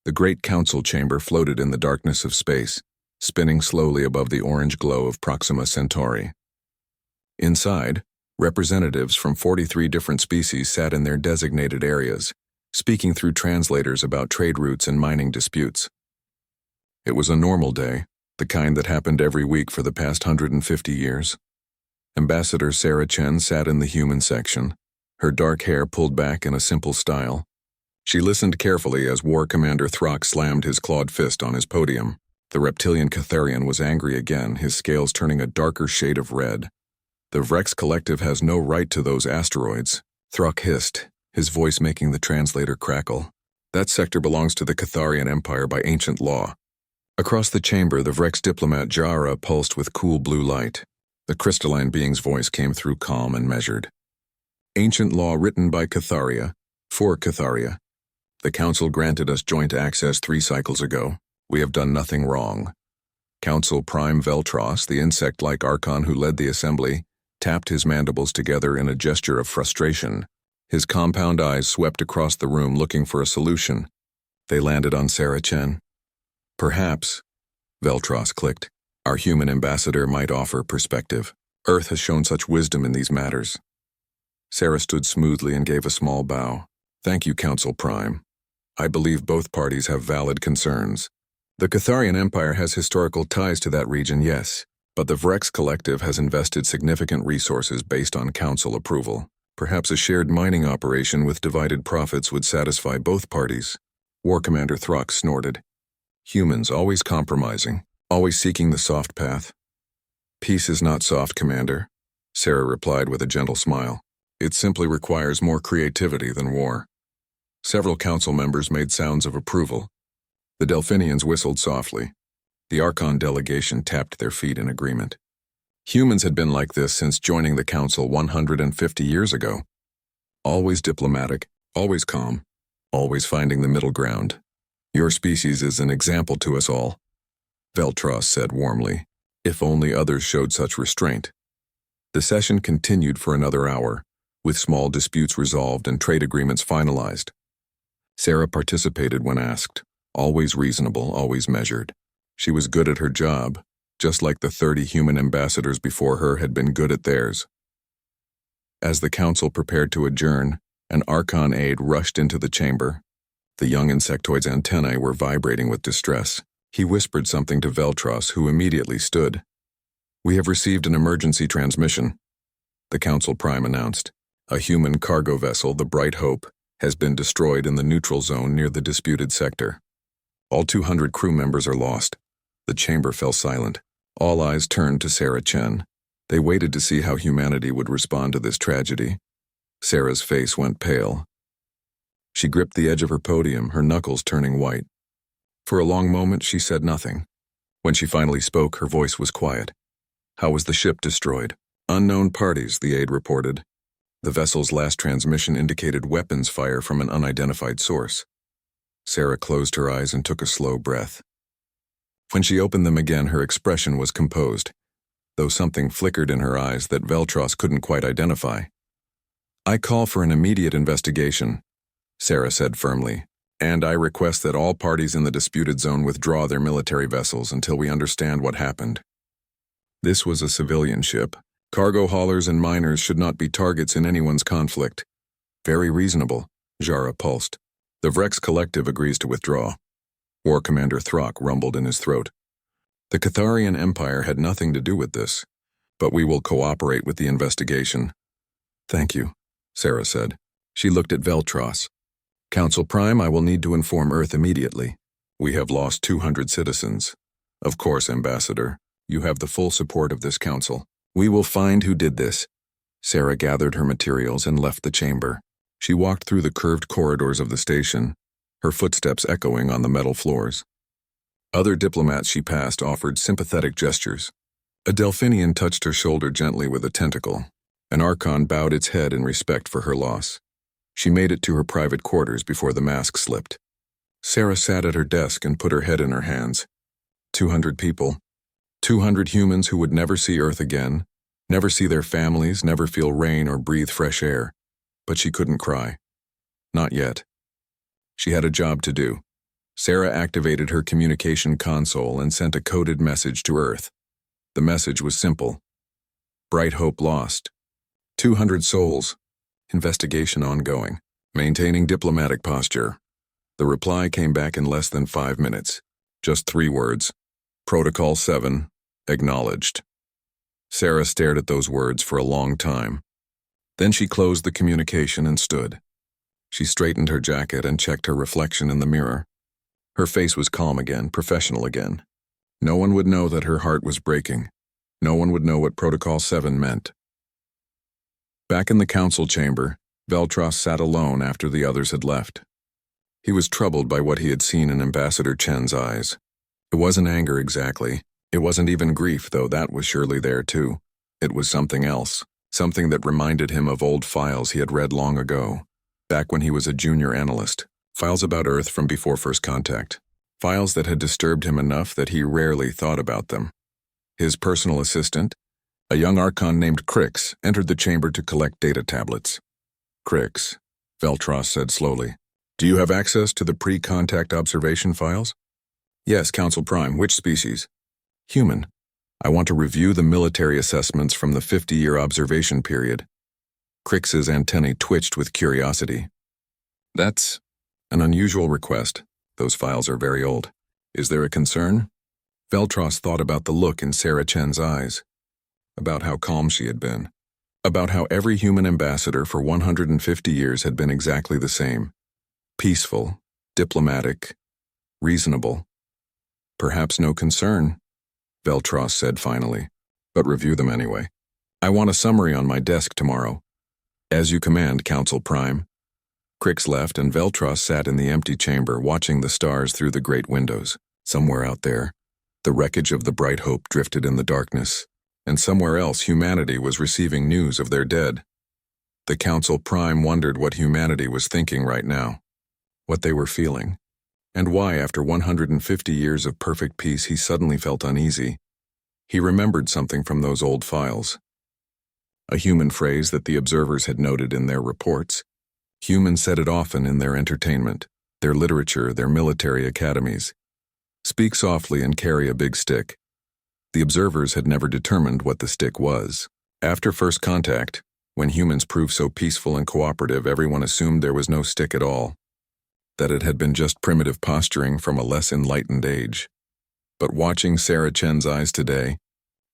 The great council chamber floated in the darkness of space, spinning slowly above the orange glow of Proxima Centauri. Inside, representatives from 43 different species sat in their designated areas, speaking through translators about trade routes and mining disputes. It was a normal day, the kind that happened every week for the past 150 years. Ambassador Sarah Chen sat in the human section, her dark hair pulled back in a simple style. She listened carefully as War Commander Throck slammed his clawed fist on his podium. The reptilian Catharian was angry again, his scales turning a darker shade of red. The Vrex Collective has no right to those asteroids, Throck hissed, his voice making the translator crackle. That sector belongs to the Catharian Empire by ancient law. Across the chamber, the Vrex diplomat Jara pulsed with cool blue light. The crystalline being's voice came through calm and measured. Ancient law written by Catharia, for Catharia. The Council granted us joint access 3 cycles ago. We have done nothing wrong. Council Prime Veltros, the insect-like Archon who led the assembly, tapped his mandibles together in a gesture of frustration. His compound eyes swept across the room looking for a solution. They landed on Sarah Chen. Perhaps, Veltros clicked, our human ambassador might offer perspective. Earth has shown such wisdom in these matters. Sarah stood smoothly and gave a small bow. Thank you, Council Prime. I believe both parties have valid concerns. The Catharian Empire has historical ties to that region, yes, but the Vrex Collective has invested significant resources based on Council approval. Perhaps a shared mining operation with divided profits would satisfy both parties. War Commander Throck snorted. Humans always compromising, always seeking the soft path. Peace is not soft, Commander, Sarah replied with a gentle smile. It simply requires more creativity than war. Several council members made sounds of approval. The Delphinians whistled softly. The Archon delegation tapped their feet in agreement. Humans had been like this since joining the council 150 years ago. Always diplomatic, always calm, always finding the middle ground. Your species is an example to us all, Veltros said warmly. If only others showed such restraint. The session continued for another hour, with small disputes resolved and trade agreements finalized. Sarah participated when asked, always reasonable, always measured. She was good at her job, just like the 30 human ambassadors before her had been good at theirs. As the council prepared to adjourn, an Archon aide rushed into the chamber. The young insectoid's antennae were vibrating with distress. He whispered something to Veltros, who immediately stood. We have received an emergency transmission, the Council Prime announced. A human cargo vessel, the Bright Hope, has been destroyed in the neutral zone near the disputed sector. All 200 crew members are lost. The chamber fell silent. All eyes turned to Sarah Chen. They waited to see how humanity would respond to this tragedy. Sarah's face went pale. She gripped the edge of her podium, her knuckles turning white. For a long moment, she said nothing. When she finally spoke, her voice was quiet. How was the ship destroyed? Unknown parties, the aide reported. The vessel's last transmission indicated weapons fire from an unidentified source. Sarah closed her eyes and took a slow breath. When she opened them again, her expression was composed, though something flickered in her eyes that Veltros couldn't quite identify. I call for an immediate investigation, Sarah said firmly, and I request that all parties in the disputed zone withdraw their military vessels until we understand what happened. This was a civilian ship. Cargo haulers and miners should not be targets in anyone's conflict. Very reasonable, Jara pulsed. The Vrex Collective agrees to withdraw. War Commander Throck rumbled in his throat. The Catharian Empire had nothing to do with this, but we will cooperate with the investigation. Thank you, Sarah said. She looked at Veltros. Council Prime, I will need to inform Earth immediately. We have lost 200 citizens. Of course, Ambassador, you have the full support of this council. We will find who did this. Sarah gathered her materials and left the chamber. She walked through the curved corridors of the station, her footsteps echoing on the metal floors. Other diplomats she passed offered sympathetic gestures. A Delphinian touched her shoulder gently with a tentacle. An Archon bowed its head in respect for her loss. She made it to her private quarters before the mask slipped. Sarah sat at her desk and put her head in her hands. 200 people. 200 humans who would never see Earth again, never see their families, never feel rain or breathe fresh air. But she couldn't cry. Not yet. She had a job to do. Sarah activated her communication console and sent a coded message to Earth. The message was simple. Bright hope lost. 200 souls. Investigation ongoing. Maintaining diplomatic posture. The reply came back in less than 5 minutes. Just 3 words. Protocol 7. Acknowledged. Sarah stared at those words for a long time. Then she closed the communication and stood. She straightened her jacket and checked her reflection in the mirror. Her face was calm again, professional again. No one would know that her heart was breaking. No one would know what Protocol 7 meant. Back in the council chamber, Veltros sat alone after the others had left. He was troubled by what he had seen in Ambassador Chen's eyes. It wasn't anger exactly. It wasn't even grief, though that was surely there too. It was something else, something that reminded him of old files he had read long ago, back when he was a junior analyst. Files about Earth from before first contact. Files that had disturbed him enough that he rarely thought about them. His personal assistant, a young Archon named Crix, entered the chamber to collect data tablets. Crix, Veltros said slowly, do you have access to the pre-contact observation files? Yes, Council Prime. Which species? Human. I want to review the military assessments from the 50-year observation period. Crix's antennae twitched with curiosity. That's an unusual request. Those files are very old. Is there a concern? Veltros thought about the look in Sarah Chen's eyes, about how calm she had been, about how every human ambassador for 150 years had been exactly the same. Peaceful, diplomatic, reasonable. Perhaps no concern, Veltros said finally, but review them anyway. I want a summary on my desk tomorrow. As you command, Council Prime. Crix left and Veltros sat in the empty chamber watching the stars through the great windows. Somewhere out there, the wreckage of the Bright Hope drifted in the darkness, and somewhere else humanity was receiving news of their dead. The Council Prime wondered what humanity was thinking right now, what they were feeling, and why after 150 years of perfect peace he suddenly felt uneasy. He remembered something from those old files. A human phrase that the observers had noted in their reports. Humans said it often in their entertainment, their literature, their military academies. Speak softly and carry a big stick. The observers had never determined what the stick was. After first contact, when humans proved so peaceful and cooperative, everyone assumed there was no stick at all, that it had been just primitive posturing from a less enlightened age. But watching Sarah Chen's eyes today,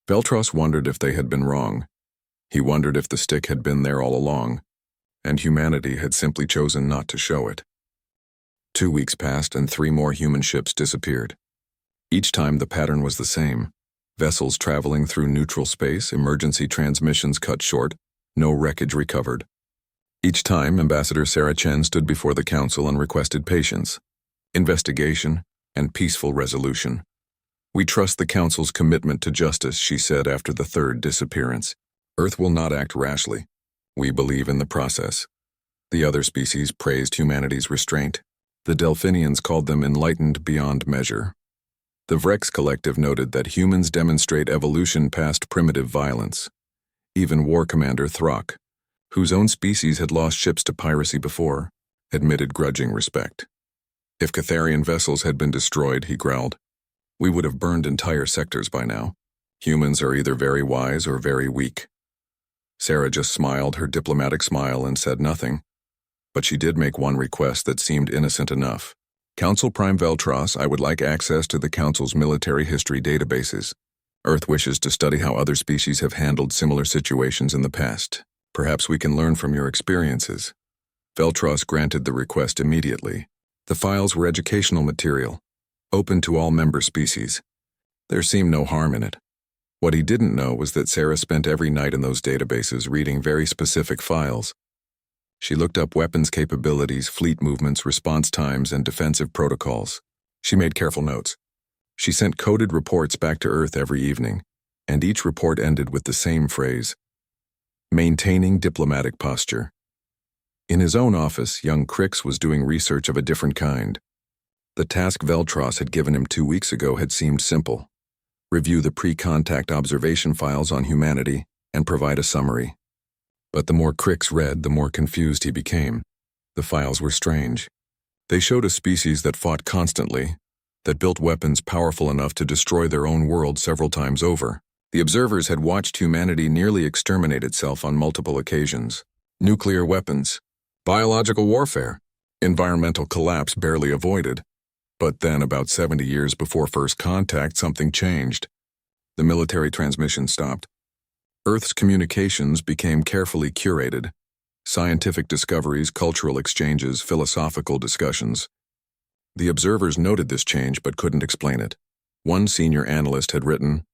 Veltros wondered if they had been wrong. He wondered if the stick had been there all along, and humanity had simply chosen not to show it. 2 weeks passed and 3 more human ships disappeared. Each time the pattern was the same. Vessels traveling through neutral space, emergency transmissions cut short, no wreckage recovered. Each time, Ambassador Sarah Chen stood before the Council and requested patience, investigation, and peaceful resolution. We trust the Council's commitment to justice, she said after the 3rd disappearance. Earth will not act rashly. We believe in the process. The other species praised humanity's restraint. The Delphinians called them enlightened beyond measure. The Vrex Collective noted that humans demonstrate evolution past primitive violence. Even War Commander Throck, whose own species had lost ships to piracy before, admitted grudging respect. If Catharian vessels had been destroyed, he growled, we would have burned entire sectors by now. Humans are either very wise or very weak. Sarah just smiled her diplomatic smile and said nothing. But she did make one request that seemed innocent enough. Council Prime Veltros, I would like access to the Council's military history databases. Earth wishes to study how other species have handled similar situations in the past. Perhaps we can learn from your experiences. Veltros granted the request immediately. The files were educational material, open to all member species. There seemed no harm in it. What he didn't know was that Sarah spent every night in those databases reading very specific files. She looked up weapons capabilities, fleet movements, response times, and defensive protocols. She made careful notes. She sent coded reports back to Earth every evening, and each report ended with the same phrase: maintaining diplomatic posture. In his own office, young Crix was doing research of a different kind. The task Veltros had given him 2 weeks ago had seemed simple. Review the pre-contact observation files on humanity and provide a summary. But the more Crix read, the more confused he became. The files were strange. They showed a species that fought constantly, that built weapons powerful enough to destroy their own world several times over. The observers had watched humanity nearly exterminate itself on multiple occasions. Nuclear weapons, biological warfare, environmental collapse barely avoided. But then, about 70 years before first contact, something changed. The military transmission stopped. Earth's communications became carefully curated. Scientific discoveries, cultural exchanges, philosophical discussions. The observers noted this change but couldn't explain it. One senior analyst had written,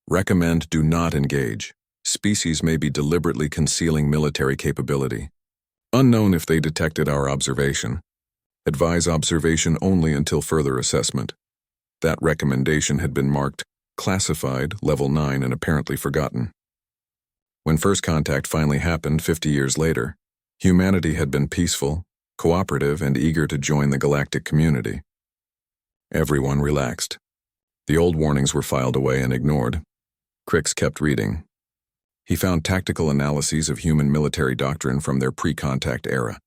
"Recommend do not engage. Species may be deliberately concealing military capability. Unknown if they detected our observation. Advise observation only until further assessment." That recommendation had been marked classified, level 9, and apparently forgotten. When first contact finally happened 50 years later, humanity had been peaceful, cooperative, and eager to join the galactic community. Everyone relaxed. The old warnings were filed away and ignored. Crix kept reading. He found tactical analyses of human military doctrine from their pre-contact era.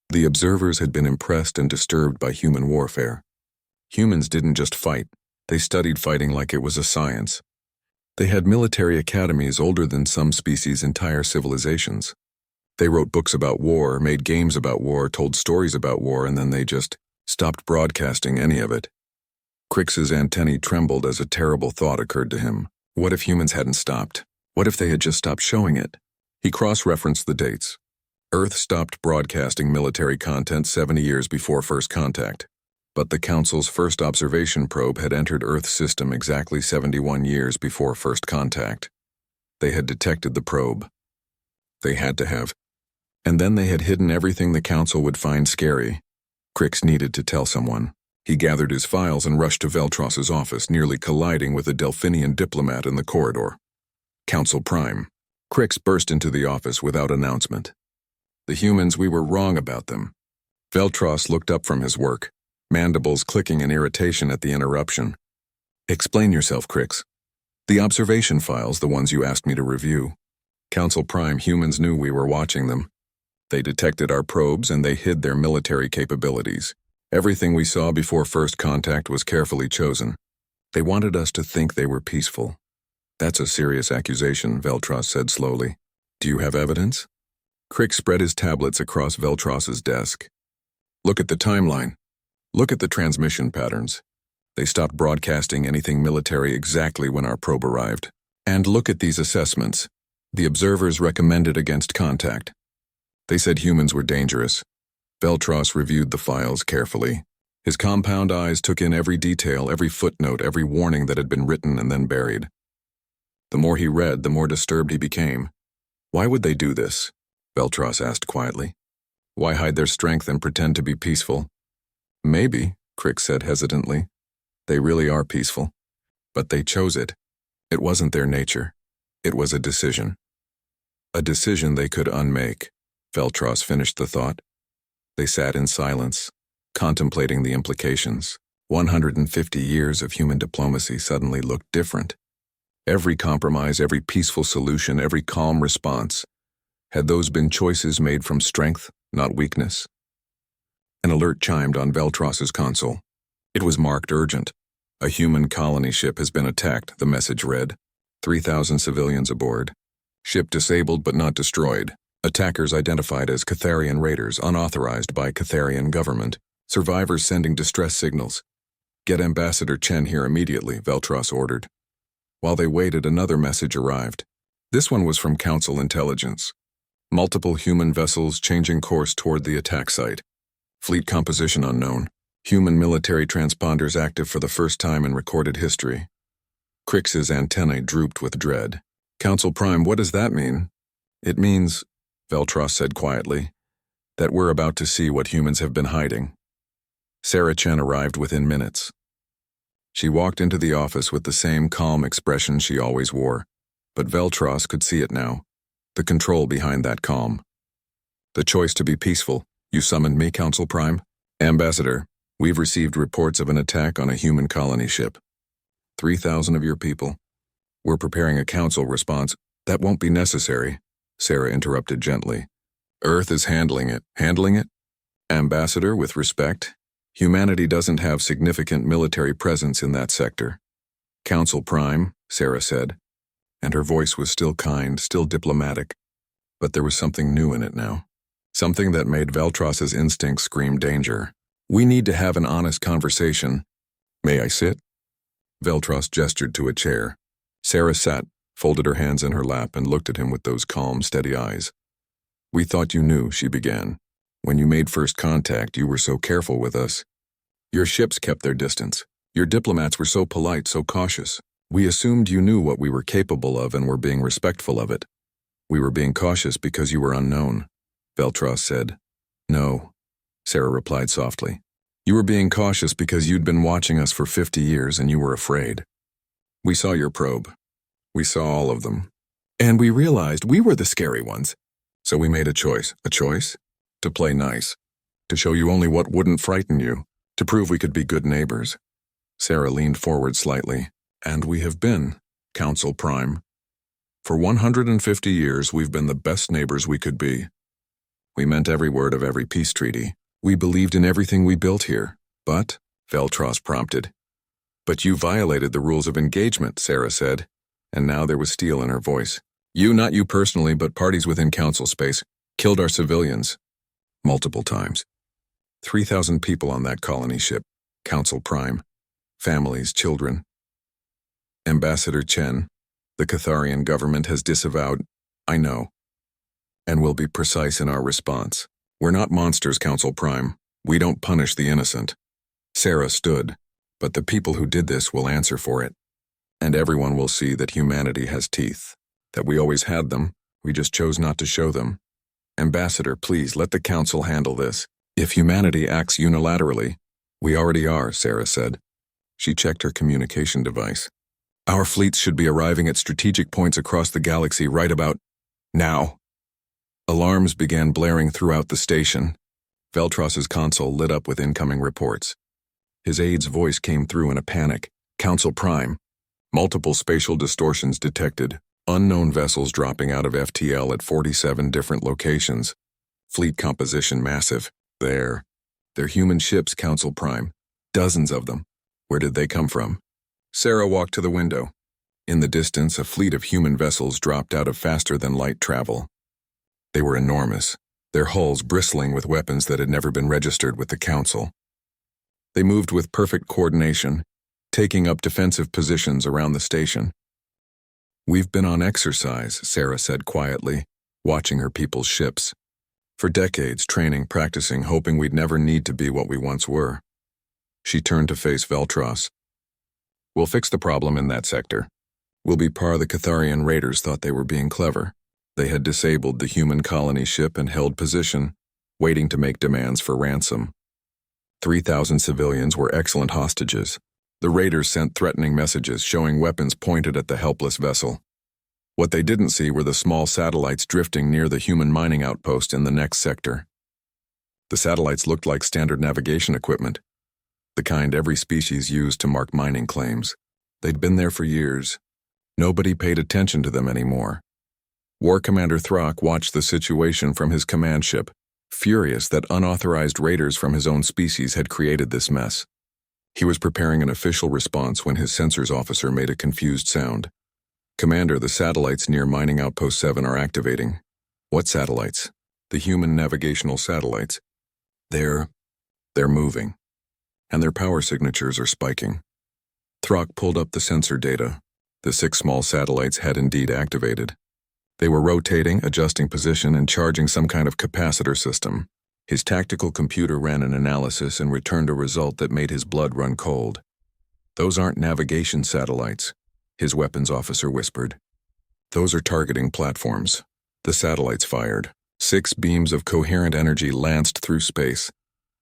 The observers had been impressed and disturbed by human warfare. Humans didn't just fight, they studied fighting like it was a science. They had military academies older than some species' entire civilizations. They wrote books about war, made games about war, told stories about war, and then they just stopped broadcasting any of it. Crix's antennae trembled as a terrible thought occurred to him. What if humans hadn't stopped? What if they had just stopped showing it? He cross-referenced the dates. Earth stopped broadcasting military content 70 years before first contact. But the Council's first observation probe had entered Earth's system exactly 71 years before first contact. They had detected the probe. They had to have. And then they had hidden everything the Council would find scary. Crix needed to tell someone. He gathered his files and rushed to Veltros's office, nearly colliding with a Delphinian diplomat in the corridor. Council Prime. Crix burst into the office without announcement. The humans, we were wrong about them. Veltros looked up from his work, mandibles clicking in irritation at the interruption. Explain yourself, Crix. The observation files, the ones you asked me to review. Council Prime, humans knew we were watching them. They detected our probes and they hid their military capabilities. Everything we saw before first contact was carefully chosen. They wanted us to think they were peaceful. That's a serious accusation, Veltros said slowly. Do you have evidence? Crix spread his tablets across Veltros's desk. Look at the timeline. Look at the transmission patterns. They stopped broadcasting anything military exactly when our probe arrived. And look at these assessments. The observers recommended against contact. They said humans were dangerous. Veltros reviewed the files carefully. His compound eyes took in every detail, every footnote, every warning that had been written and then buried. The more he read, the more disturbed he became. Why would they do this? Veltros asked quietly. Why hide their strength and pretend to be peaceful? Maybe, Crix said hesitantly. They really are peaceful. But they chose it. It wasn't their nature. It was a decision. A decision they could unmake. Veltros finished the thought. They sat in silence, contemplating the implications. 150 years of human diplomacy suddenly looked different. Every compromise, every peaceful solution, every calm response. Had those been choices made from strength, not weakness? An alert chimed on Veltros's console. It was marked urgent. A human colony ship has been attacked, the message read. 3,000 civilians aboard. Ship disabled but not destroyed. Attackers identified as Catharian raiders, unauthorized by Catharian government. Survivors sending distress signals. Get Ambassador Chen here immediately, Veltros ordered. While they waited, another message arrived. This one was from Council Intelligence. Multiple human vessels changing course toward the attack site. Fleet composition unknown. Human military transponders active for the first time in recorded history. Crix's antennae drooped with dread. Council Prime, what does that mean? It means, Veltros said quietly, that we're about to see what humans have been hiding. Sarah Chen arrived within minutes. She walked into the office with the same calm expression she always wore, but Veltros could see it now, the control behind that calm. The choice to be peaceful. You summoned me, Council Prime? Ambassador, we've received reports of an attack on a human colony ship. 3,000 of your people. We're preparing a council response. That won't be necessary, Sarah interrupted gently. Earth is handling it. Handling it? Ambassador, with respect, humanity doesn't have significant military presence in that sector. Council Prime, Sarah said, and her voice was still kind, still diplomatic, but there was something new in it now. Something that made Veltros's instincts scream danger. We need to have an honest conversation. May I sit? Veltros gestured to a chair. Sarah sat, folded her hands in her lap, and looked at him with those calm, steady eyes. We thought you knew, she began. When you made first contact, you were so careful with us. Your ships kept their distance. Your diplomats were so polite, so cautious. We assumed you knew what we were capable of and were being respectful of it. We were being cautious because you were unknown, Veltros said. No, Sarah replied softly. You were being cautious because you'd been watching us for 50 years and you were afraid. We saw your probe. We saw all of them. And we realized we were the scary ones. So we made a choice. A choice? To play nice. To show you only what wouldn't frighten you. To prove we could be good neighbors. Sarah leaned forward slightly. And we have been, Council Prime. For 150 years, we've been the best neighbors we could be. We meant every word of every peace treaty. We believed in everything we built here. But, Veltros prompted. But you violated the rules of engagement, Sarah said, and now there was steel in her voice. You, not you personally, but parties within council space, killed our civilians. Multiple times. 3,000 people on that colony ship, Council Prime. Families, children. Ambassador Chen, the Catharian government has disavowed, I know, and will be precise in our response. We're not monsters, Council Prime. We don't punish the innocent. Sarah stood, but the people who did this will answer for it. And everyone will see that humanity has teeth, that we always had them, we just chose not to show them. Ambassador, please let the Council handle this. If humanity acts unilaterally, we already are, Sarah said. She checked her communication device. Our fleets should be arriving at strategic points across the galaxy right about now. Alarms began blaring throughout the station. Veltros's console lit up with incoming reports. His aide's voice came through in a panic. Council Prime. Multiple spatial distortions detected. Unknown vessels dropping out of FTL at 47 different locations. Fleet composition massive. They're human ships, Council Prime. Dozens of them. Where did they come from? Sarah walked to the window. In the distance, a fleet of human vessels dropped out of faster-than-light travel. They were enormous, their hulls bristling with weapons that had never been registered with the Council. They moved with perfect coordination, taking up defensive positions around the station. We've been on exercise, Sarah said quietly, watching her people's ships. For decades, training, practicing, hoping we'd never need to be what we once were. She turned to face Veltros. We'll fix the problem in that sector. We'll be par the Catharian raiders thought they were being clever. They had disabled the human colony ship and held position, waiting to make demands for ransom. 3,000 civilians were excellent hostages. The raiders sent threatening messages showing weapons pointed at the helpless vessel. What they didn't see were the small satellites drifting near the human mining outpost in the next sector. The satellites looked like standard navigation equipment, the kind every species used to mark mining claims. They'd been there for years. Nobody paid attention to them anymore. War Commander Throck watched the situation from his command ship, furious that unauthorized raiders from his own species had created this mess. He was preparing an official response when his sensors officer made a confused sound. Commander, the satellites near Mining Outpost 7 are activating. What satellites? The human navigational satellites. They're moving. And their power signatures are spiking. Throck pulled up the sensor data. The 6 small satellites had indeed activated. They were rotating, adjusting position, and charging some kind of capacitor system. His tactical computer ran an analysis and returned a result that made his blood run cold. Those aren't navigation satellites, his weapons officer whispered. Those are targeting platforms. The satellites fired. 6 beams of coherent energy lanced through space,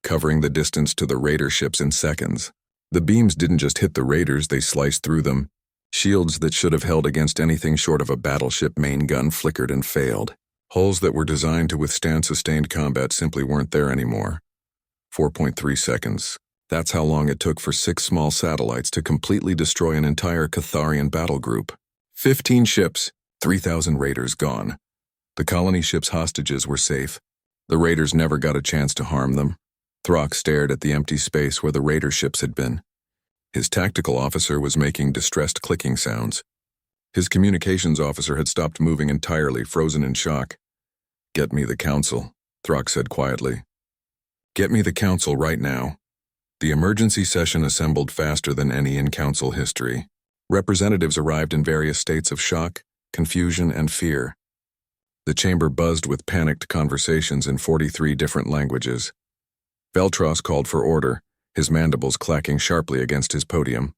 covering the distance to the raider ships in seconds. The beams didn't just hit the raiders, they sliced through them. Shields that should have held against anything short of a battleship main gun flickered and failed. Hulls that were designed to withstand sustained combat simply weren't there anymore. 4.3 seconds. That's how long it took for 6 small satellites to completely destroy an entire Catharian battle group. 15 ships, 3,000 raiders gone. The colony ship's hostages were safe, The raiders never got a chance to harm them. Throck stared at the empty space where the raider ships had been. His tactical officer was making distressed clicking sounds. His communications officer had stopped moving entirely, frozen in shock. "Get me the council," Throck said quietly. "Get me the council right now." The emergency session assembled faster than any in council history. Representatives arrived in various states of shock, confusion, and fear. The chamber buzzed with panicked conversations in 43 different languages. Veltros called for order, his mandibles clacking sharply against his podium.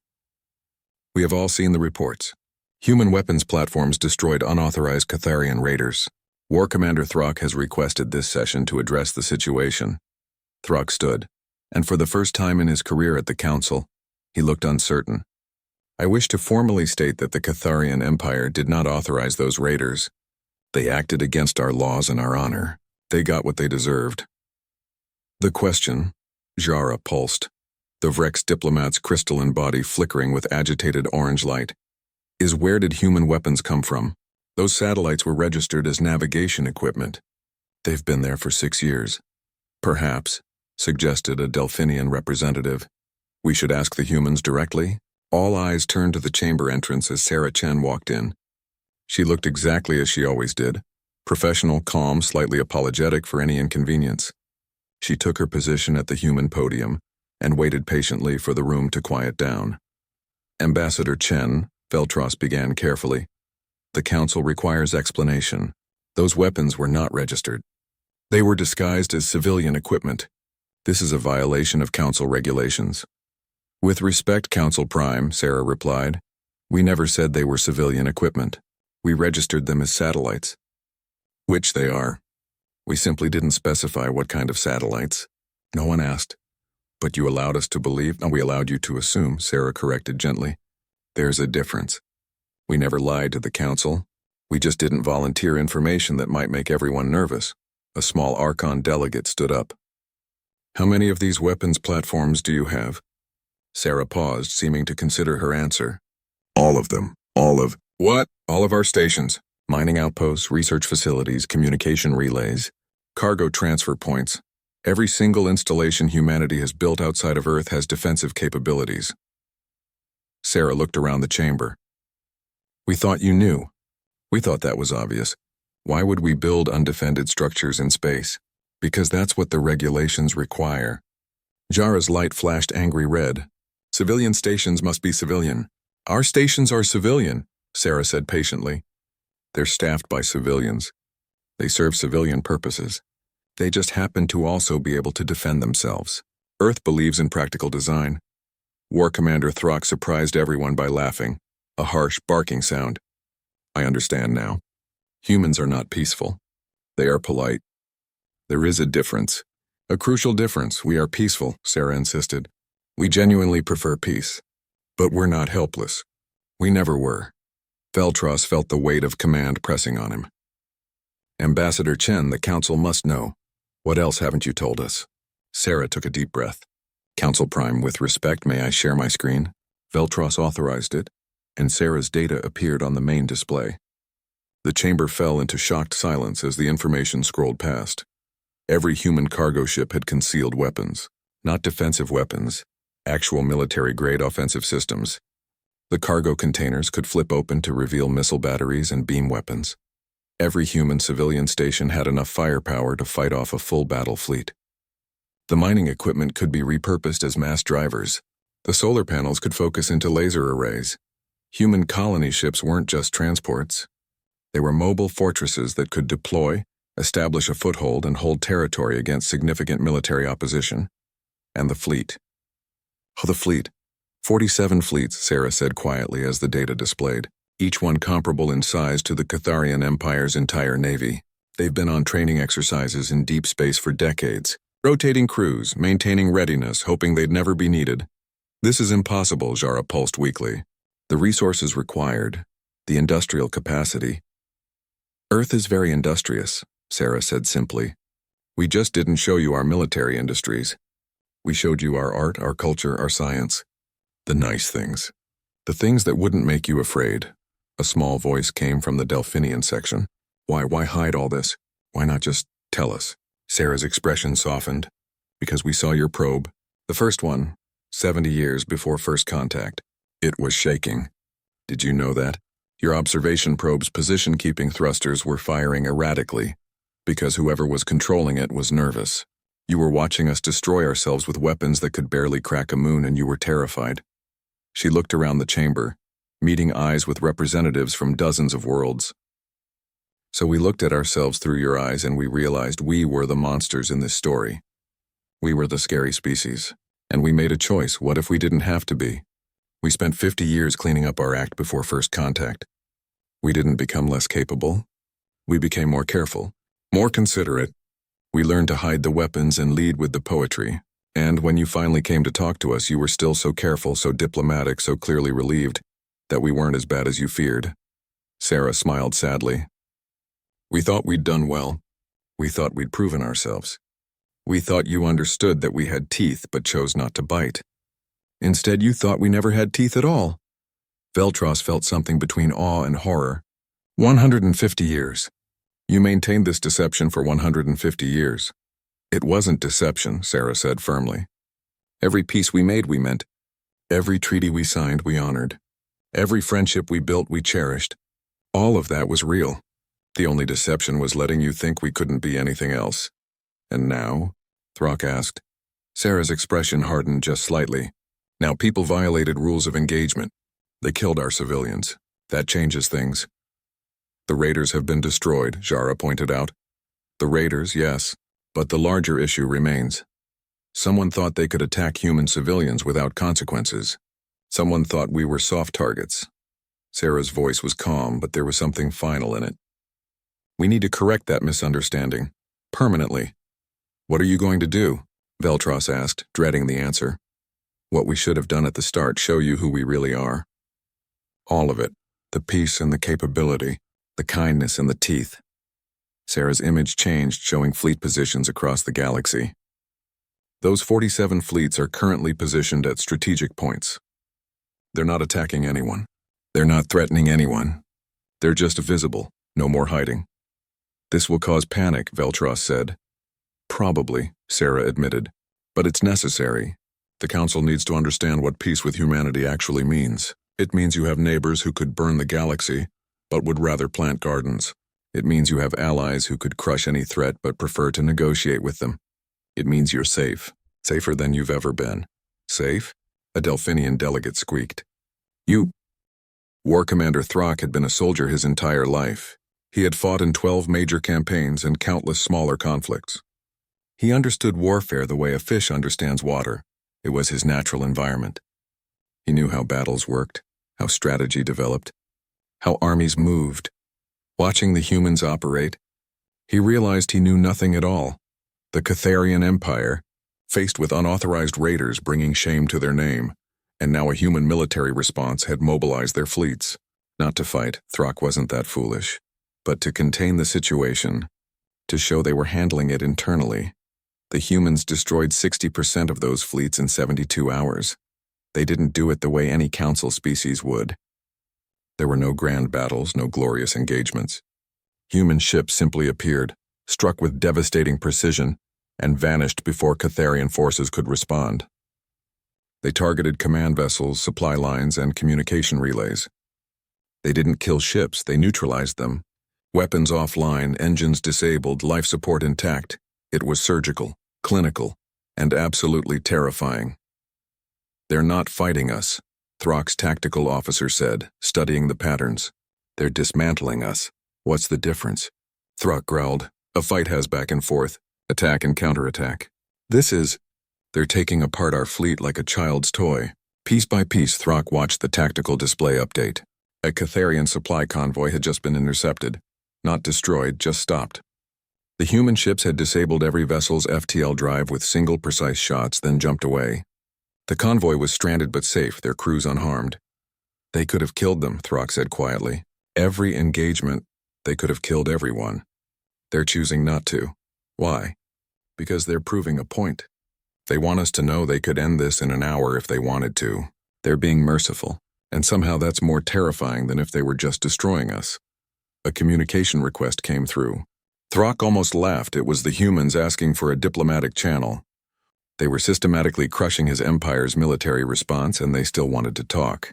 "We have all seen the reports. Human weapons platforms destroyed unauthorized Catharian raiders. War Commander Throck has requested this session to address the situation." Throck stood, and for the first time in his career at the council, he looked uncertain. "I wish to formally state that the Catharian Empire did not authorize those raiders. They acted against our laws and our honor. They got what they deserved." "The question," Jara pulsed, the Vrex diplomat's crystalline body flickering with agitated orange light, "is where did human weapons come from? Those satellites were registered as navigation equipment. They've been there for 6 years. Perhaps," suggested a Delphinian representative, "we should ask the humans directly?" All eyes turned to the chamber entrance as Sarah Chen walked in. She looked exactly as she always did, professional, calm, slightly apologetic for any inconvenience. She took her position at the human podium and waited patiently for the room to quiet down. "Ambassador Chen," Veltros began carefully, "the council requires explanation. Those weapons were not registered. They were disguised as civilian equipment. This is a violation of council regulations." "With respect, Council Prime," Sarah replied, "we never said they were civilian equipment. We registered them as satellites." "Which they are. We simply didn't specify what kind of satellites. No one asked. But you allowed us to believe, and we allowed you to assume," Sarah corrected gently. "There's a difference. We never lied to the council. We just didn't volunteer information that might make everyone nervous." A small Archon delegate stood up. "How many of these weapons platforms do you have?" Sarah paused, seeming to consider her answer. "All of them. All of..." "What?" "All of our stations. Mining outposts, research facilities, communication relays, cargo transfer points. Every single installation humanity has built outside of Earth has defensive capabilities." Sarah looked around the chamber. "We thought you knew. We thought that was obvious. Why would we build undefended structures in space? Because that's what the regulations require." Jara's light flashed angry red. "Civilian stations must be civilian. Our stations are civilian," Sarah said patiently. "They're staffed by civilians. They serve civilian purposes. They just happen to also be able to defend themselves. Earth believes in practical design." War Commander Throck surprised everyone by laughing, a harsh, barking sound. "I understand now. Humans are not peaceful. They are polite. There is a difference. A crucial difference. We are peaceful," Sarah insisted. "We genuinely prefer peace. But we're not helpless. We never were." Veltros felt the weight of command pressing on him. "Ambassador Chen, the council must know. What else haven't you told us?" Sarah took a deep breath. "Council Prime, with respect, may I share my screen?" Veltros authorized it, and Sarah's data appeared on the main display. The chamber fell into shocked silence as the information scrolled past. Every human cargo ship had concealed weapons, not defensive weapons, actual military-grade offensive systems. The cargo containers could flip open to reveal missile batteries and beam weapons. Every human civilian station had enough firepower to fight off a full battle fleet. The mining equipment could be repurposed as mass drivers. The solar panels could focus into laser arrays. Human colony ships weren't just transports. They were mobile fortresses that could deploy, establish a foothold, and hold territory against significant military opposition. And the fleet. "Oh, the fleet. 47 fleets," Sarah said quietly as the data displayed, each one comparable in size to the Catharian Empire's entire navy. They've been on training exercises in deep space for decades, rotating crews, maintaining readiness, hoping they'd never be needed. "This is impossible," Jara pulsed weakly. "The resources required, the industrial capacity." "Earth is very industrious," Sarah said simply. "We just didn't show you our military industries. We showed you our art, our culture, our science. The nice things. The things that wouldn't make you afraid." A small voice came from the Delphinian section. Why hide all this? Why not just tell us?" Sarah's expression softened. Because we saw your probe. The first one, 70 years before first contact. It was shaking. Did you know that? Your observation probe's position-keeping thrusters were firing erratically, because whoever was controlling it was nervous. You were watching us destroy ourselves with weapons that could barely crack a moon, and you were terrified. She looked around the chamber, meeting eyes with representatives from dozens of worlds. So we looked at ourselves through your eyes and we realized we were the monsters in this story. We were the scary species. And we made a choice. What if we didn't have to be? We spent 50 years cleaning up our act before first contact. We didn't become less capable. We became more careful, more considerate. We learned to hide the weapons and lead with the poetry. And when you finally came to talk to us, you were still so careful, so diplomatic, so clearly relieved that we weren't as bad as you feared. Sarah smiled sadly. We thought we'd done well. We thought we'd proven ourselves. We thought you understood that we had teeth but chose not to bite. Instead, you thought we never had teeth at all. Veltros felt something between awe and horror. 150 years. You maintained this deception for 150 years. It wasn't deception, Sarah said firmly. Every peace we made, we meant. Every treaty we signed, we honored. Every friendship we built, we cherished. All of that was real. The only deception was letting you think we couldn't be anything else. And now? Throck asked. Sarah's expression hardened just slightly. Now people violated rules of engagement. They killed our civilians. That changes things. The raiders have been destroyed, Jara pointed out. The raiders, yes, but the larger issue remains. Someone thought they could attack human civilians without consequences. Someone thought we were soft targets. Sarah's voice was calm, but there was something final in it. We need to correct that misunderstanding. Permanently. What are you going to do? Veltros asked, dreading the answer. What we should have done at the start, show you who we really are. All of it. The peace and the capability. The kindness and the teeth. Sarah's image changed, showing fleet positions across the galaxy. Those 47 fleets are currently positioned at strategic points. They're not attacking anyone. They're not threatening anyone. They're just visible, no more hiding. This will cause panic, Veltros said. Probably, Sarah admitted. But it's necessary. The Council needs to understand what peace with humanity actually means. It means you have neighbors who could burn the galaxy, but would rather plant gardens. It means you have allies who could crush any threat but prefer to negotiate with them. It means you're safe. Safer than you've ever been. Safe? A Delphinian delegate squeaked. You. War Commander Throck had been a soldier his entire life. He had fought in 12 major campaigns and countless smaller conflicts. He understood warfare the way a fish understands water. It was his natural environment. He knew how battles worked, how strategy developed, how armies moved. Watching the humans operate, he realized he knew nothing at all. The Catharian Empire, faced with unauthorized raiders bringing shame to their name, and now a human military response had mobilized their fleets. Not to fight, Throck wasn't that foolish, but to contain the situation, to show they were handling it internally. The humans destroyed 60% of those fleets in 72 hours. They didn't do it the way any council species would. There were no grand battles, no glorious engagements. Human ships simply appeared, struck with devastating precision, and vanished before Catharian forces could respond. They targeted command vessels, supply lines, and communication relays. They didn't kill ships, they neutralized them. Weapons offline, engines disabled, life support intact. It was surgical, clinical, and absolutely terrifying. They're not fighting us, Throck's tactical officer said, studying the patterns. They're dismantling us. What's the difference? Throck growled. A fight has back and forth, attack and counterattack. They're taking apart our fleet like a child's toy. Piece by piece, Throck watched the tactical display update. A Catharian supply convoy had just been intercepted. Not destroyed, just stopped. The human ships had disabled every vessel's FTL drive with single precise shots, then jumped away. The convoy was stranded but safe, their crews unharmed. They could have killed them, Throck said quietly. Every engagement, they could have killed everyone. They're choosing not to. Why? Because they're proving a point. They want us to know they could end this in an hour if they wanted to. They're being merciful, and somehow that's more terrifying than if they were just destroying us. A communication request came through. Throck almost laughed. It was the humans asking for a diplomatic channel. They were systematically crushing his empire's military response, and they still wanted to talk.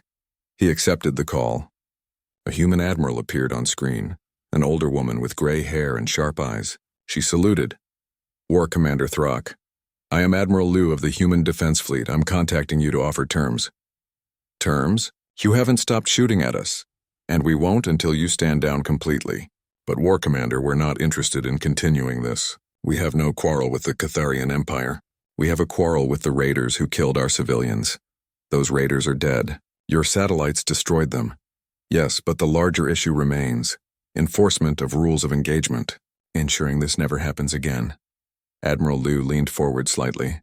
He accepted the call. A human admiral appeared on screen, an older woman with gray hair and sharp eyes. She saluted. War Commander Throck, I am Admiral Liu of the Human Defense Fleet. I'm contacting you to offer terms. Terms? You haven't stopped shooting at us, and we won't until you stand down completely. But War Commander, we're not interested in continuing this. We have no quarrel with the Catharian Empire. We have a quarrel with the raiders who killed our civilians. Those raiders are dead. Your satellites destroyed them. Yes, but the larger issue remains. Enforcement of rules of engagement, ensuring this never happens again. Admiral Liu leaned forward slightly.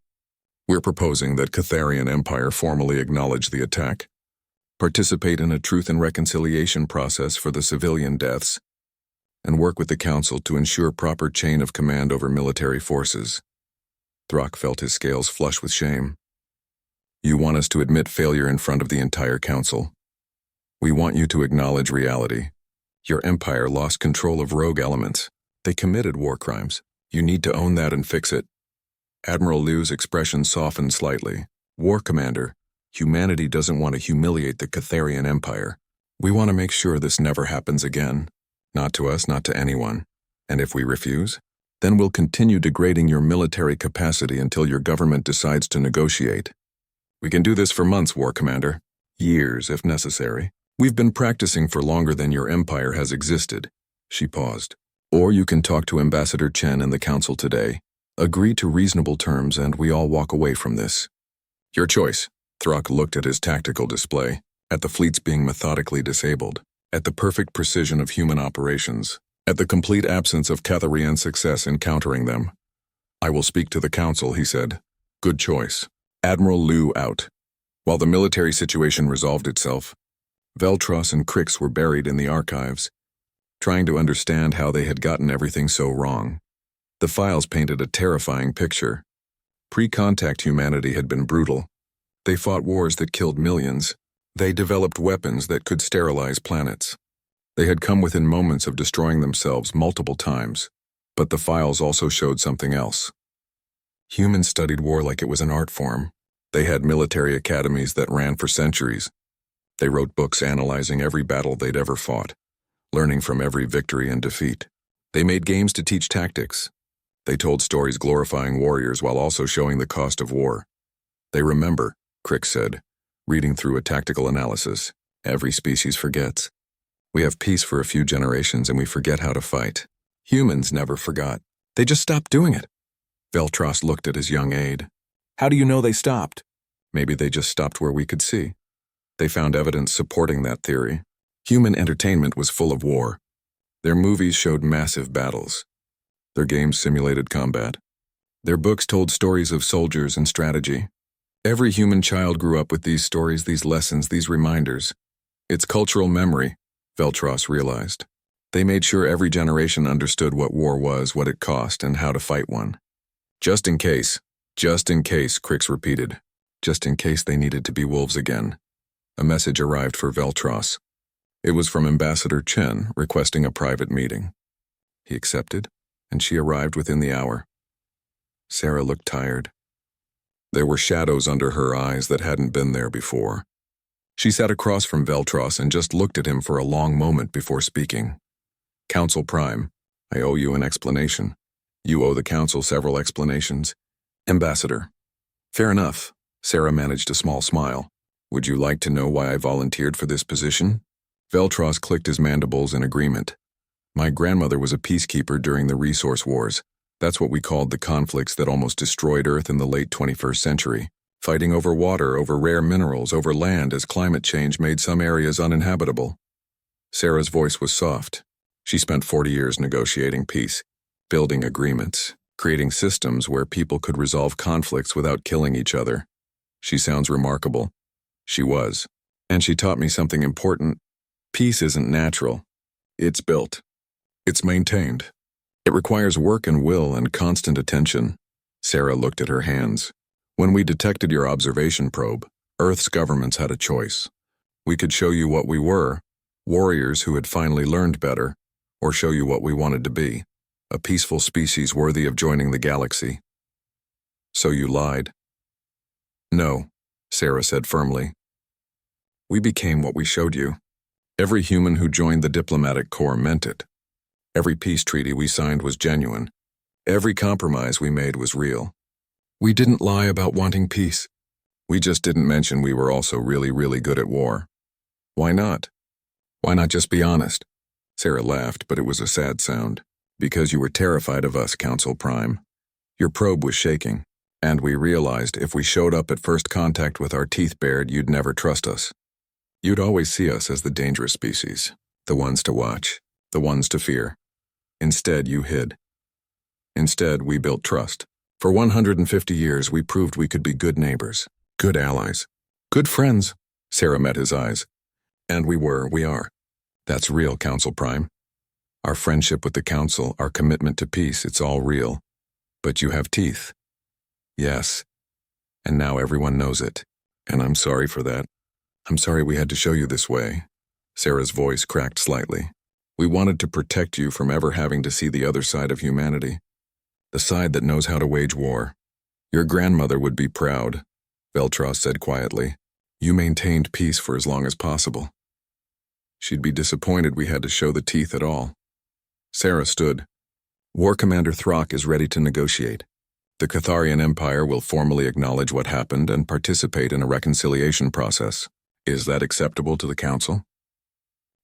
We're proposing that Catharian Empire formally acknowledge the attack, participate in a truth and reconciliation process for the civilian deaths, and work with the Council to ensure proper chain of command over military forces. Throck felt his scales flush with shame. You want us to admit failure in front of the entire Council. We want you to acknowledge reality. Your empire lost control of rogue elements. They committed war crimes. You need to own that and fix it. Admiral Liu's expression softened slightly. War Commander, humanity doesn't want to humiliate the Catharian Empire. We want to make sure this never happens again. Not to us, not to anyone. And if we refuse, then we'll continue degrading your military capacity until your government decides to negotiate. We can do this for months, War Commander. Years, if necessary. We've been practicing for longer than your empire has existed. She paused. Or you can talk to Ambassador Chen and the Council today. Agree to reasonable terms and we all walk away from this. Your choice. Throck looked at his tactical display, at the fleets being methodically disabled, at the perfect precision of human operations, at the complete absence of Catharian success in countering them. I will speak to the Council, he said. Good choice. Admiral Liu out. While the military situation resolved itself, Veltros and Crix were buried in the archives, trying to understand how they had gotten everything so wrong. The files painted a terrifying picture. Pre-contact humanity had been brutal. They fought wars that killed millions. They developed weapons that could sterilize planets. They had come within moments of destroying themselves multiple times. But the files also showed something else. Humans studied war like it was an art form. They had military academies that ran for centuries. They wrote books analyzing every battle they'd ever fought, learning from every victory and defeat. They made games to teach tactics. They told stories glorifying warriors while also showing the cost of war. They remember, Crick said, reading through a tactical analysis. Every species forgets. We have peace for a few generations and we forget how to fight. Humans never forgot. They just stopped doing it. Veltros looked at his young aide. How do you know they stopped? Maybe they just stopped where we could see. They found evidence supporting that theory. Human entertainment was full of war. Their movies showed massive battles. Their games simulated combat. Their books told stories of soldiers and strategy. Every human child grew up with these stories, these lessons, these reminders. It's cultural memory, Veltros realized. They made sure every generation understood what war was, what it cost, and how to fight one. Just in case, Crix repeated. Just in case they needed to be wolves again. A message arrived for Veltros. It was from Ambassador Chen requesting a private meeting. He accepted, and she arrived within the hour. Sarah looked tired. There were shadows under her eyes that hadn't been there before. She sat across from Veltros and just looked at him for a long moment before speaking. Council Prime, I owe you an explanation. You owe the Council several explanations. Ambassador. Fair enough. Sarah managed a small smile. Would you like to know why I volunteered for this position? Veltros clicked his mandibles in agreement. My grandmother was a peacekeeper during the resource wars. That's what we called the conflicts that almost destroyed Earth in the late 21st century. Fighting over water, over rare minerals, over land as climate change made some areas uninhabitable. Sarah's voice was soft. She spent 40 years negotiating peace, building agreements, creating systems where people could resolve conflicts without killing each other. She sounds remarkable. She was. And she taught me something important. Peace isn't natural. It's built. It's maintained. It requires work and will and constant attention. Sarah looked at her hands. When we detected your observation probe, Earth's governments had a choice. We could show you what we were, warriors who had finally learned better, or show you what we wanted to be. a peaceful species worthy of joining the galaxy. So you lied? No, Sarah said firmly. We became what we showed you. Every human who joined the diplomatic corps meant it. Every peace treaty we signed was genuine. Every compromise we made was real. We didn't lie about wanting peace. We just didn't mention we were also really, really good at war. Why not? Why not just be honest? Sarah laughed, but it was a sad sound. Because you were terrified of us, Council Prime. Your probe was shaking, and we realized if we showed up at first contact with our teeth bared, you'd never trust us. You'd always see us as the dangerous species, the ones to watch, the ones to fear. Instead, you hid. Instead, we built trust. For 150 years, we proved we could be good neighbors, good allies, good friends. Sarah met his eyes. And we are. That's real, Council Prime. Our friendship with the Council, our commitment to peace, it's all real. But you have teeth. Yes. And now everyone knows it. And I'm sorry for that. I'm sorry we had to show you this way. Sarah's voice cracked slightly. We wanted to protect you from ever having to see the other side of humanity. The side that knows how to wage war. Your grandmother would be proud, Veltros said quietly. You maintained peace for as long as possible. She'd be disappointed we had to show the teeth at all. Sarah stood. War Commander Throck is ready to negotiate. The Catharian Empire will formally acknowledge what happened and participate in a reconciliation process. Is that acceptable to the Council?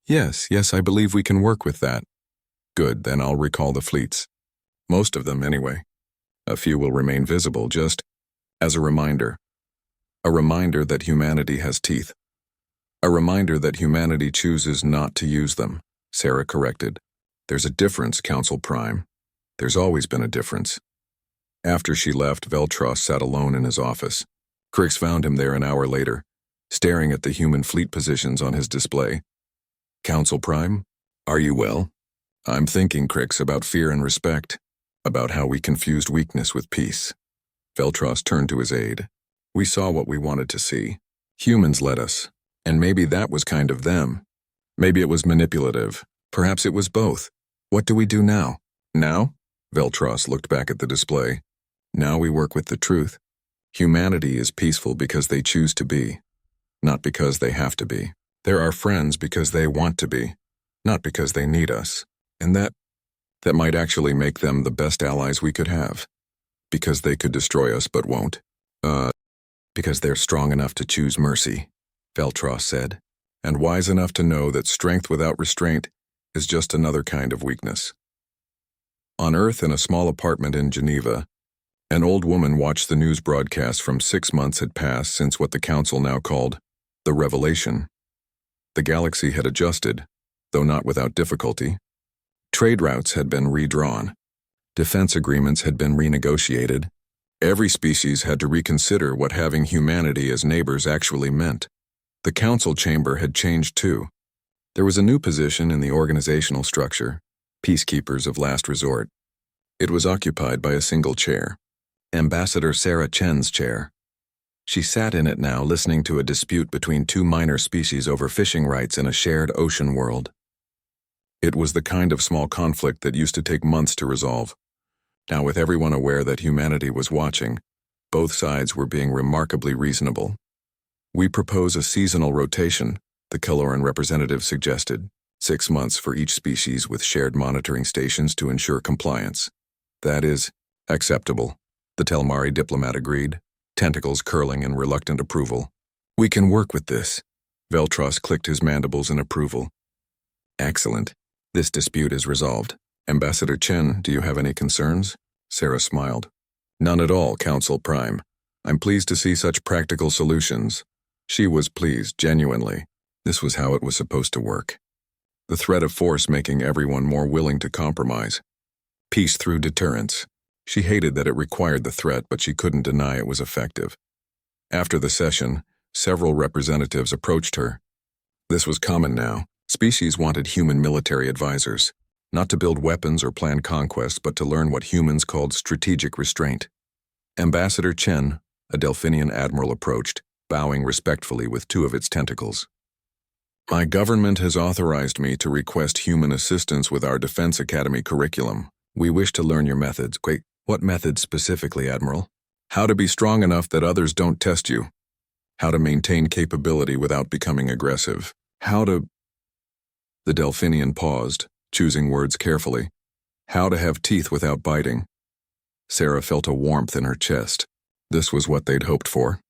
Yes, I believe we can work with that. Good, then I'll recall the fleets. Most of them, anyway. A few will remain visible, just as a reminder. A reminder that humanity has teeth. A reminder that humanity chooses not to use them, Sarah corrected. There's a difference, Council Prime. There's always been a difference. After she left, Veltros sat alone in his office. Crix found him there an hour later, staring at the human fleet positions on his display. Council Prime, are you well? I'm thinking, Crix, about fear and respect, about how we confused weakness with peace. Veltros turned to his aide. We saw what we wanted to see. Humans led us, and maybe that was kind of them. Maybe it was manipulative. Perhaps it was both. What do we do now? Now? Veltros looked back at the display. Now we work with the truth. Humanity is peaceful because they choose to be, not because they have to be. They're our friends because they want to be, not because they need us. And that might actually make them the best allies we could have. Because they could destroy us but won't. Because they're strong enough to choose mercy, Veltros said, and wise enough to know that strength without restraint is just another kind of weakness. On Earth, in a small apartment in Geneva, an old woman watched the news broadcast from 6 months had passed since what the Council now called the Revelation. The galaxy had adjusted, though not without difficulty. Trade routes had been redrawn. Defense agreements had been renegotiated. Every species had to reconsider what having humanity as neighbors actually meant. The Council chamber had changed too. There was a new position in the organizational structure, Peacekeepers of Last Resort. It was occupied by a single chair, Ambassador Sarah Chen's chair. She sat in it now, listening to a dispute between two minor species over fishing rights in a shared ocean world. It was the kind of small conflict that used to take months to resolve. Now, with everyone aware that humanity was watching, both sides were being remarkably reasonable. We propose a seasonal rotation, the Caloran representative suggested, 6 months for each species with shared monitoring stations to ensure compliance. That is acceptable, the Telmari diplomat agreed, tentacles curling in reluctant approval. We can work with this. Veltros clicked his mandibles in approval. Excellent. This dispute is resolved. Ambassador Chen, do you have any concerns? Sarah smiled. None at all, Council Prime. I'm pleased to see such practical solutions. She was pleased, genuinely. This was how it was supposed to work. The threat of force making everyone more willing to compromise. Peace through deterrence. She hated that it required the threat, but she couldn't deny it was effective. After the session, several representatives approached her. This was common now. Species wanted human military advisors, not to build weapons or plan conquest, but to learn what humans called strategic restraint. Ambassador Chen, a Delphinian admiral, approached, bowing respectfully with 2 of its tentacles. My government has authorized me to request human assistance with our Defense Academy curriculum, We wish to learn your methods. Wait, what methods specifically, Admiral? How to be strong enough that others don't test you. How to maintain capability without becoming aggressive. How to... The Delphinian paused, choosing words carefully. How to have teeth without biting. Sarah felt a warmth in her chest. This was what they'd hoped for.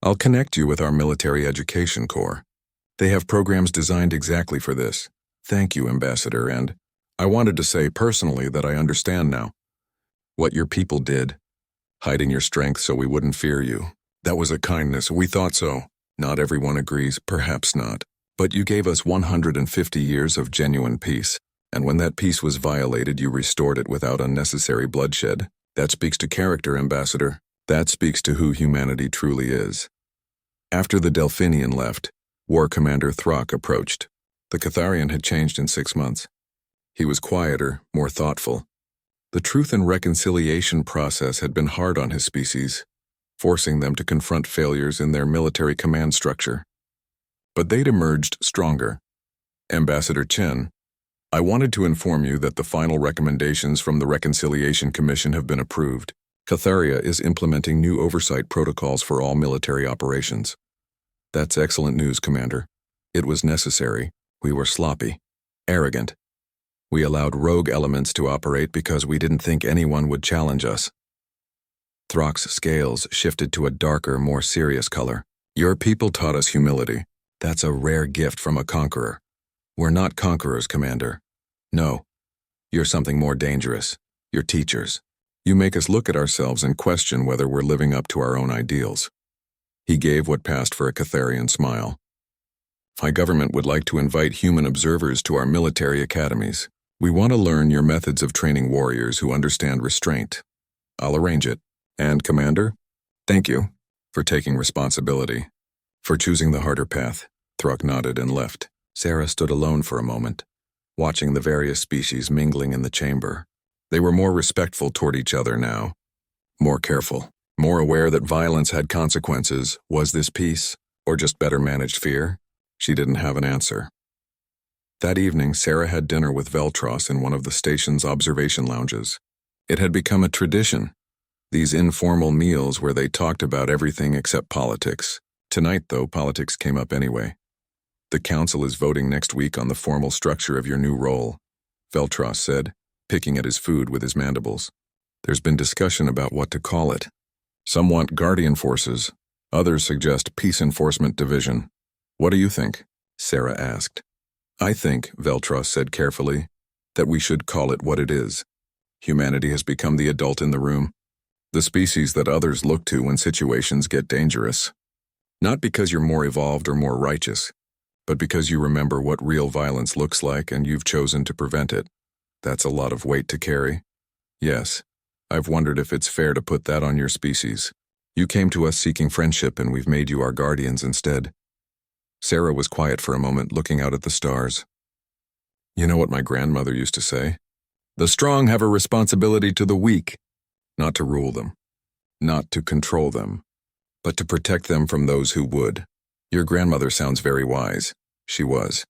I'll connect you with our military education corps. They have programs designed exactly for this. Thank you, Ambassador, and I wanted to say personally that I understand now. What your people did, hiding your strength so we wouldn't fear you. That was a kindness. We thought so. Not everyone agrees, perhaps not. But you gave us 150 years of genuine peace, and when that peace was violated, you restored it without unnecessary bloodshed. That speaks to character, Ambassador. That speaks to who humanity truly is. After the Delphinian left, War Commander Throck approached. The Catharian had changed in 6 months. He was quieter, more thoughtful. The truth and reconciliation process had been hard on his species, forcing them to confront failures in their military command structure. But they'd emerged stronger. Ambassador Chen, I wanted to inform you that the final recommendations from the Reconciliation Commission have been approved. Catharia is implementing new oversight protocols for all military operations. That's excellent news, Commander. It was necessary. We were sloppy, arrogant. We allowed rogue elements to operate because we didn't think anyone would challenge us. Throck's scales shifted to a darker, more serious color. Your people taught us humility. That's a rare gift from a conqueror. We're not conquerors, Commander. No. You're something more dangerous. You're teachers. You make us look at ourselves and question whether we're living up to our own ideals. He gave what passed for a Catharian smile. My government would like to invite human observers to our military academies. We want to learn your methods of training warriors who understand restraint. I'll arrange it. And, Commander, thank you for taking responsibility, for choosing the harder path. Throck nodded and left. Sarah stood alone for a moment, watching the various species mingling in the chamber. They were more respectful toward each other now, more careful, more aware that violence had consequences. Was this peace, or just better managed fear? She didn't have an answer. That evening, Sarah had dinner with Veltros in one of the station's observation lounges. It had become a tradition, these informal meals where they talked about everything except politics. Tonight, though, politics came up anyway. The council is voting next week on the formal structure of your new role, Veltros said, picking at his food with his mandibles. There's been discussion about what to call it. Some want Guardian Forces. Others suggest Peace Enforcement Division. What do you think? Sarah asked. I think, Veltros said carefully, that we should call it what it is. Humanity has become the adult in the room, the species that others look to when situations get dangerous. Not because you're more evolved or more righteous, but because you remember what real violence looks like and you've chosen to prevent it. That's a lot of weight to carry. Yes, I've wondered if it's fair to put that on your species. You came to us seeking friendship and we've made you our guardians instead. Sarah was quiet for a moment, looking out at the stars. You know what my grandmother used to say? The strong have a responsibility to the weak, not to rule them, not to control them, but to protect them from those who would. Your grandmother sounds very wise. She was.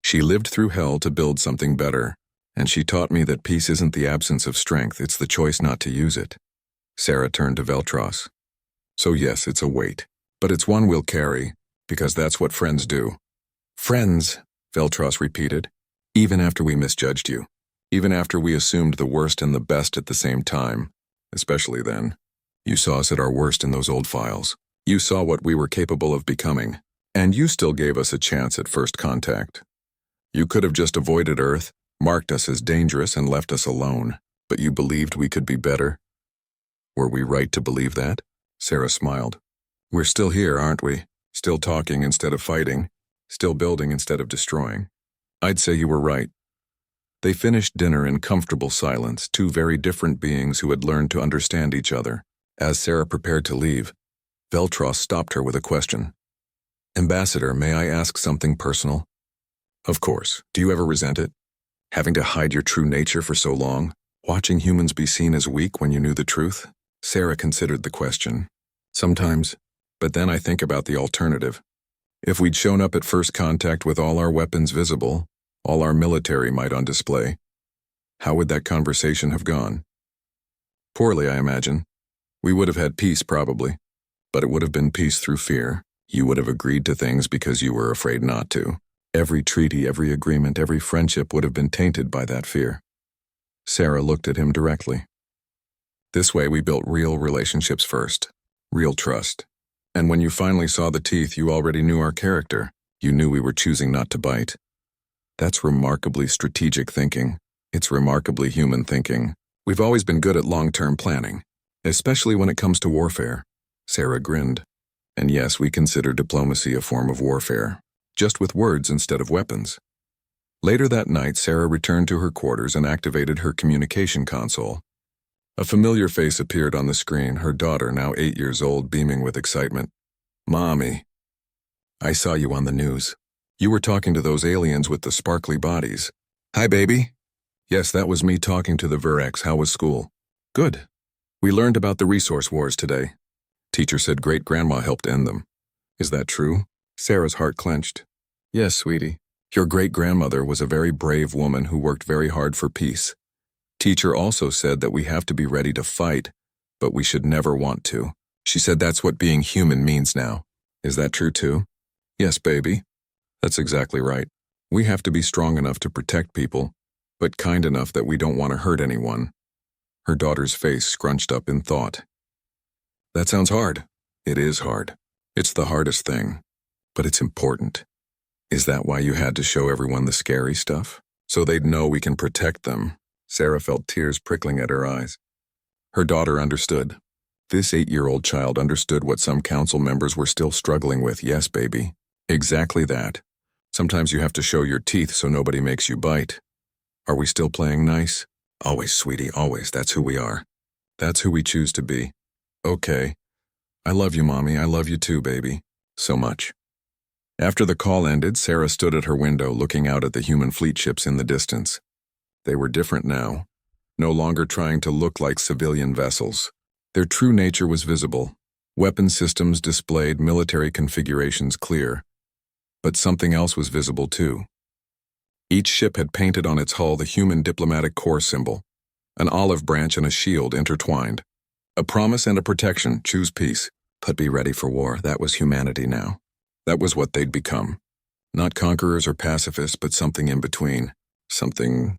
She lived through hell to build something better, and she taught me that peace isn't the absence of strength, it's the choice not to use it. Sarah turned to Veltros. So yes, it's a weight, but it's one we'll carry, because that's what friends do. Friends, Veltros repeated, even after we misjudged you, even after we assumed the worst and the best at the same time, especially then. You saw us at our worst in those old files. You saw what we were capable of becoming, and you still gave us a chance at first contact. You could have just avoided Earth, marked us as dangerous and left us alone, but you believed we could be better. Were we right to believe that? Sarah smiled. We're still here, aren't we? Still talking instead of fighting, still building instead of destroying. I'd say you were right. They finished dinner in comfortable silence, two very different beings who had learned to understand each other. As Sarah prepared to leave, Veltros stopped her with a question. Ambassador, may I ask something personal? Of course. Do you ever resent it? Having to hide your true nature for so long? Watching humans be seen as weak when you knew the truth? Sarah considered the question. Sometimes. But then I think about the alternative. If we'd shown up at first contact with all our weapons visible, all our military might on display, How would that conversation have gone? Poorly, I imagine. We would have had peace, probably. But it would have been peace through fear. You would have agreed to things because you were afraid not to. Every treaty, every agreement, every friendship would have been tainted by that fear. Sarah looked at him directly. This way we built real relationships first. Real trust. And when you finally saw the teeth, you already knew our character. You knew we were choosing not to bite. That's remarkably strategic thinking. It's remarkably human thinking. We've always been good at long-term planning, especially when it comes to warfare. Sarah grinned. And yes, we consider diplomacy a form of warfare, just with words instead of weapons. Later that night, Sarah returned to her quarters and activated her communication console. A familiar face appeared on the screen, her daughter, now 8 years old, beaming with excitement. "Mommy, I saw you on the news. You were talking to those aliens with the sparkly bodies." "Hi, baby." "Yes, that was me talking to the Verrex. How was school?" "Good. We learned about the resource wars today. Teacher said great-grandma helped end them." "Is that true?" Sarah's heart clenched. "Yes, sweetie. Your great-grandmother was a very brave woman who worked very hard for peace. Teacher also said that we have to be ready to fight, but we should never want to. She said that's what being human means now." "Is that true too?" "Yes, baby. That's exactly right. We have to be strong enough to protect people, but kind enough that we don't want to hurt anyone." Her daughter's face scrunched up in thought. "That sounds hard." "It is hard. It's the hardest thing, but it's important." "Is that why you had to show everyone the scary stuff? So they'd know we can protect them?" Sarah felt tears prickling at her eyes. Her daughter understood. This 8-year-old child understood what some council members were still struggling with. "Yes, baby. Exactly that. Sometimes you have to show your teeth so nobody makes you bite. Are we still playing nice?" "Always, sweetie, always. That's who we are. That's who we choose to be." "Okay. I love you, Mommy. I love you too, baby. So much." After the call ended, Sarah stood at her window looking out at the human fleet ships in the distance. They were different now, no longer trying to look like civilian vessels. Their true nature was visible. Weapon systems displayed, military configurations clear. But something else was visible too. Each ship had painted on its hull the human diplomatic corps symbol, an olive branch and a shield intertwined. A promise and a protection, choose peace, but be ready for war. That was humanity now. That was what they'd become. Not conquerors or pacifists, but something in between. Something